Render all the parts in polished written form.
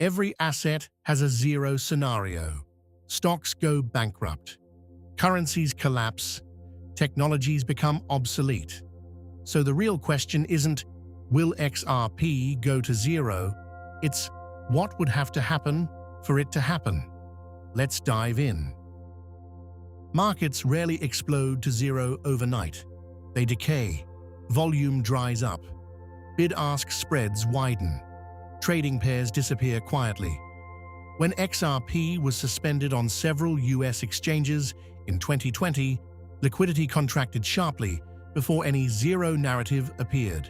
Every asset has a zero scenario. Stocks go bankrupt. Currencies collapse. Technologies become obsolete. So the real question isn't, will XRP go to zero? It's, what would have to happen for it to happen? Let's dive in. Markets rarely explode to zero overnight. They decay. Volume dries up. Bid-ask spreads widen. Trading pairs disappear quietly. When XRP was suspended on several US exchanges in 2020, liquidity contracted sharply before any zero narrative appeared.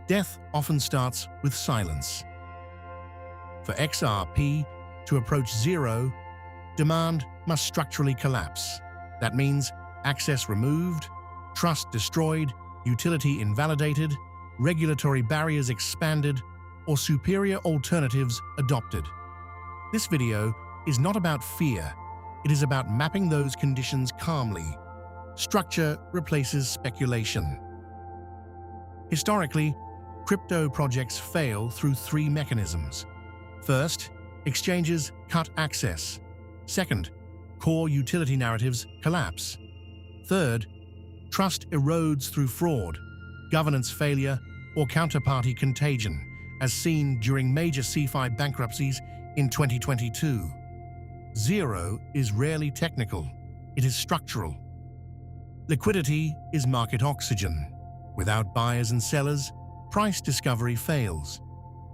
Death often starts with silence. For XRP to approach zero, demand must structurally collapse. That means access removed, trust destroyed, utility invalidated, regulatory barriers expanded, or superior alternatives adopted. This video is not about fear. It is about mapping those conditions calmly. Structure replaces speculation. Historically, crypto projects fail through three mechanisms. First, exchanges cut access. Second, core utility narratives collapse. Third, trust erodes through fraud, governance failure, or counterparty contagion, as seen during major CeFi bankruptcies in 2022. Zero is rarely technical, it is structural. Liquidity is market oxygen. Without buyers and sellers, price discovery fails.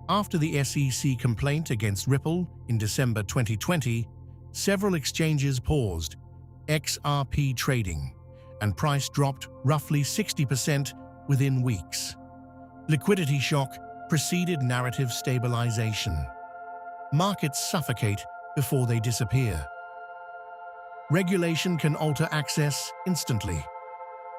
After the SEC complaint against Ripple in December 2020, several exchanges paused XRP trading, and price dropped roughly 60% within weeks. Liquidity shock preceded narrative stabilization. Markets suffocate before they disappear. Regulation can alter access instantly.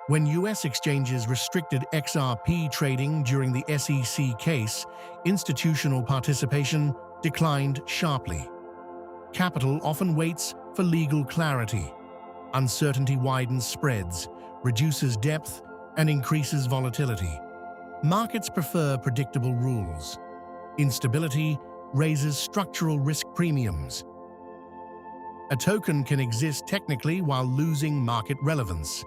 When US exchanges restricted XRP trading during the SEC case, institutional participation declined sharply. Capital often waits for legal clarity. Uncertainty widens spreads, reduces depth, and increases volatility. Markets prefer predictable rules. Instability raises structural risk premiums. A token can exist technically while losing market relevance.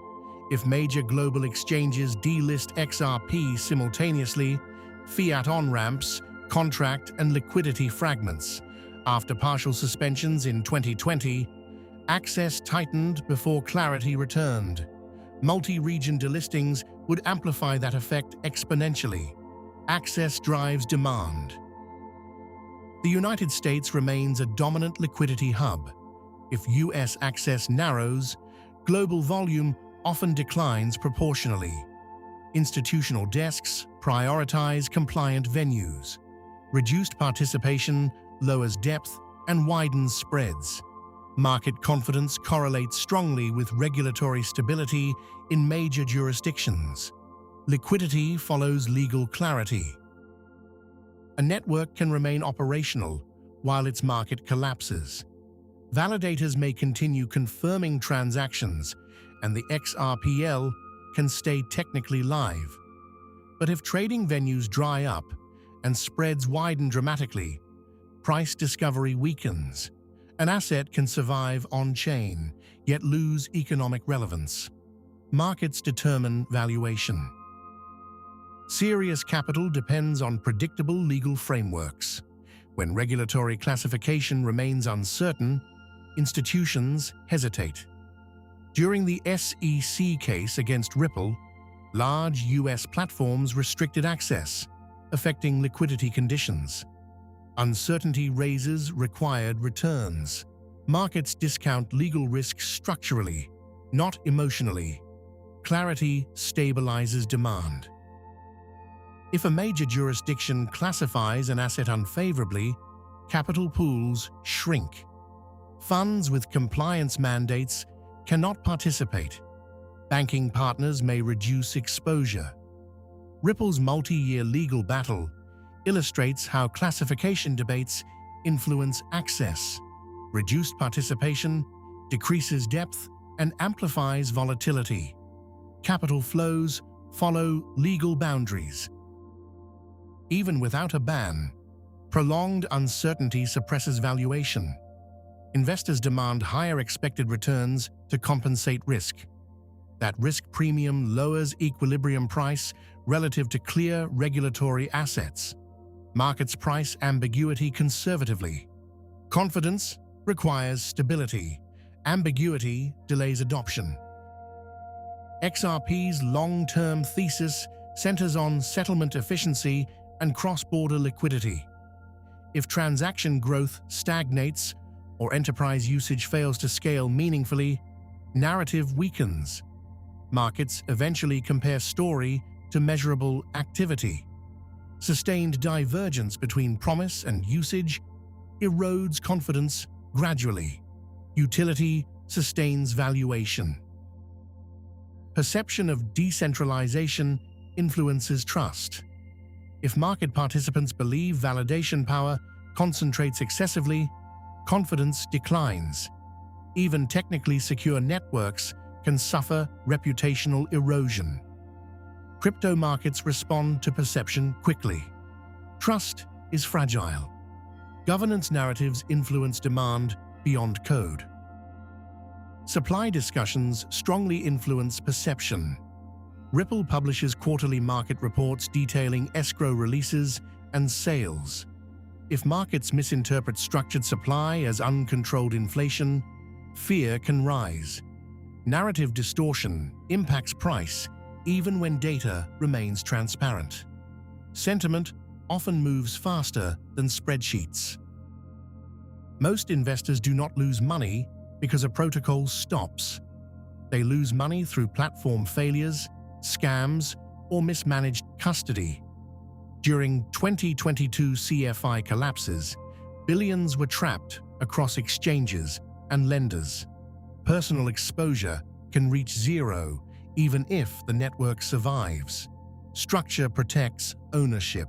If major global exchanges delist XRP simultaneously, fiat on-ramps, contract and liquidity fragments. After partial suspensions in 2020, access tightened before clarity returned. Multi-region delistings would amplify that effect exponentially. Access drives demand. The United States remains a dominant liquidity hub. If US access narrows, global volume often declines proportionally. Institutional desks prioritize compliant venues. Reduced participation lowers depth and widens spreads. Market confidence correlates strongly with regulatory stability in major jurisdictions. Liquidity follows legal clarity. A network can remain operational while its market collapses. Validators may continue confirming transactions, and the XRPL can stay technically live. But if trading venues dry up and spreads widen dramatically, price discovery weakens. An asset can survive on-chain, yet lose economic relevance. Markets determine valuation. Serious capital depends on predictable legal frameworks. When regulatory classification remains uncertain, institutions hesitate. During the SEC case against Ripple, large US platforms restricted access, affecting liquidity conditions. Uncertainty raises required returns. Markets discount legal risk structurally, not emotionally. Clarity stabilizes demand. If a major jurisdiction classifies an asset unfavorably, capital pools shrink. Funds with compliance mandates cannot participate. Banking partners may reduce exposure. Ripple's multi-year legal battle illustrates how classification debates influence access. Reduced participation decreases depth and amplifies volatility. Capital flows follow legal boundaries. Even without a ban, Prolonged uncertainty suppresses valuation. Investors demand higher expected returns to compensate risk. That risk premium lowers equilibrium price relative to clear regulatory assets. Markets price ambiguity conservatively. Confidence requires stability. Ambiguity delays adoption. XRP's long-term thesis centers on settlement efficiency and cross-border liquidity. If transaction growth stagnates or enterprise usage fails to scale meaningfully, narrative weakens. Markets eventually compare story to measurable activity. Sustained divergence between promise and usage erodes confidence gradually. Utility sustains valuation. Perception of decentralization influences trust. If market participants believe validation power concentrates excessively, confidence declines. Even technically secure networks can suffer reputational erosion. Crypto markets respond to perception quickly. Trust is fragile. Governance narratives influence demand beyond code. Supply discussions strongly influence perception. Ripple publishes quarterly market reports detailing escrow releases and sales. If markets misinterpret structured supply as uncontrolled inflation, fear can rise. Narrative distortion impacts price even when data remains transparent. Sentiment often moves faster than spreadsheets. Most investors do not lose money because a protocol stops. They lose money through platform failures, scams, or mismanaged custody. During 2022 CFI collapses, billions were trapped across exchanges and lenders. Personal exposure can reach zero even if the network survives. Structure protects ownership.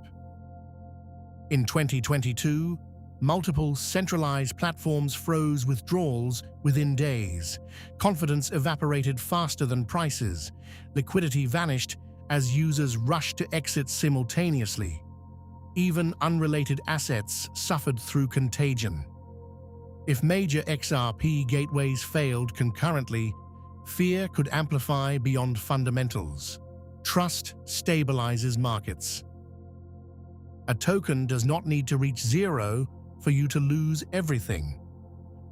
In 2022, multiple centralized platforms froze withdrawals within days. Confidence evaporated faster than prices. Liquidity vanished as users rushed to exit simultaneously. Even unrelated assets suffered through contagion. If major XRP gateways failed concurrently, fear could amplify beyond fundamentals. Trust stabilizes markets. A token does not need to reach zero for you to lose everything.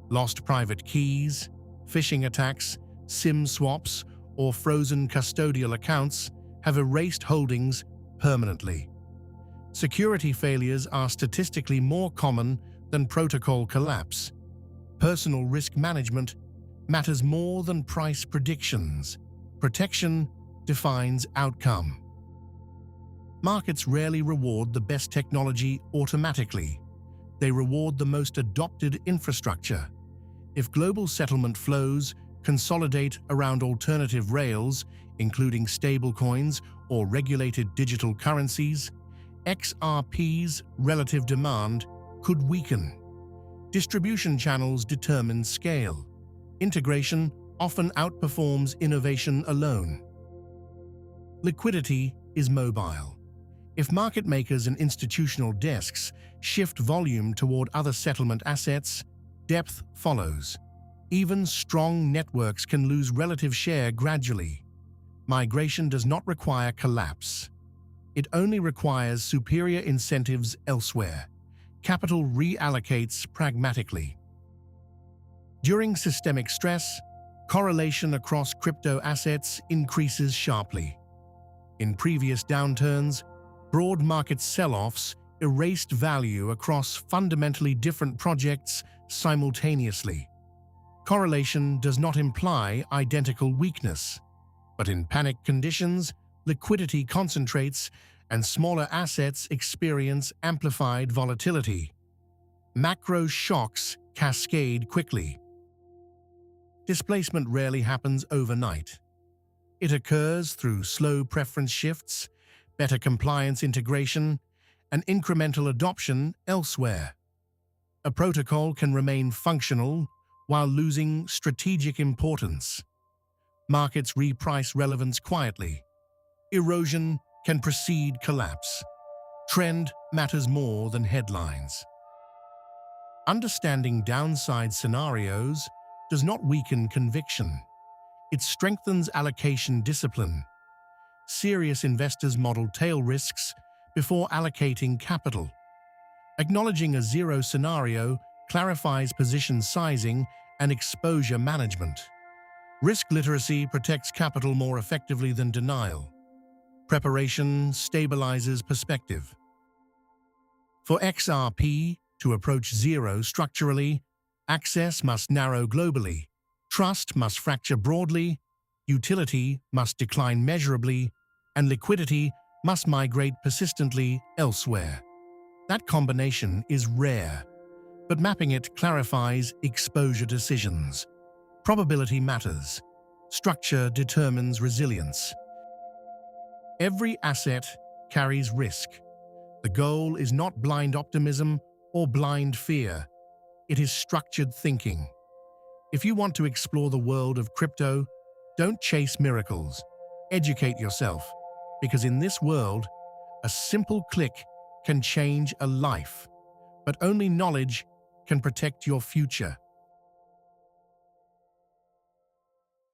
Lost private keys, phishing attacks, SIM swaps, or frozen custodial accounts have erased holdings permanently. Security failures are statistically more common than protocol collapse. Personal risk management matters more than price predictions. Protection defines outcome. Markets rarely reward the best technology automatically. They reward the most adopted infrastructure. If global settlement flows consolidate around alternative rails, including stablecoins or regulated digital currencies, XRP's relative demand could weaken. Distribution channels determine scale. Integration often outperforms innovation alone. Liquidity is mobile. If market makers and institutional desks shift volume toward other settlement assets, depth follows. Even strong networks can lose relative share gradually. Migration does not require collapse. It only requires superior incentives elsewhere. Capital reallocates pragmatically. During systemic stress, correlation across crypto assets increases sharply. In previous downturns, broad market sell-offs erased value across fundamentally different projects simultaneously. Correlation does not imply identical weakness, but in panic conditions, liquidity concentrates and smaller assets experience amplified volatility. Macro shocks cascade quickly. Displacement rarely happens overnight. It occurs through slow preference shifts, better compliance integration, and incremental adoption elsewhere. A protocol can remain functional while losing strategic importance. Markets reprice relevance quietly. Erosion can precede collapse. Trend matters more than headlines. Understanding downside scenarios does not weaken conviction. It strengthens allocation discipline. Serious investors model tail risks before allocating capital. Acknowledging a zero scenario clarifies position sizing and exposure management. Risk literacy protects capital more effectively than denial. Preparation stabilizes perspective. For XRP to approach zero structurally, access must narrow globally, trust must fracture broadly, utility must decline measurably, and liquidity must migrate persistently elsewhere. That combination is rare, but mapping it clarifies exposure decisions. Probability matters. Structure determines resilience. Every asset carries risk. The goal is not blind optimism or blind fear. It is structured thinking. If you want to explore the world of crypto, don't chase miracles. Educate yourself, because in this world, a simple click can change a life, but only knowledge can protect your future.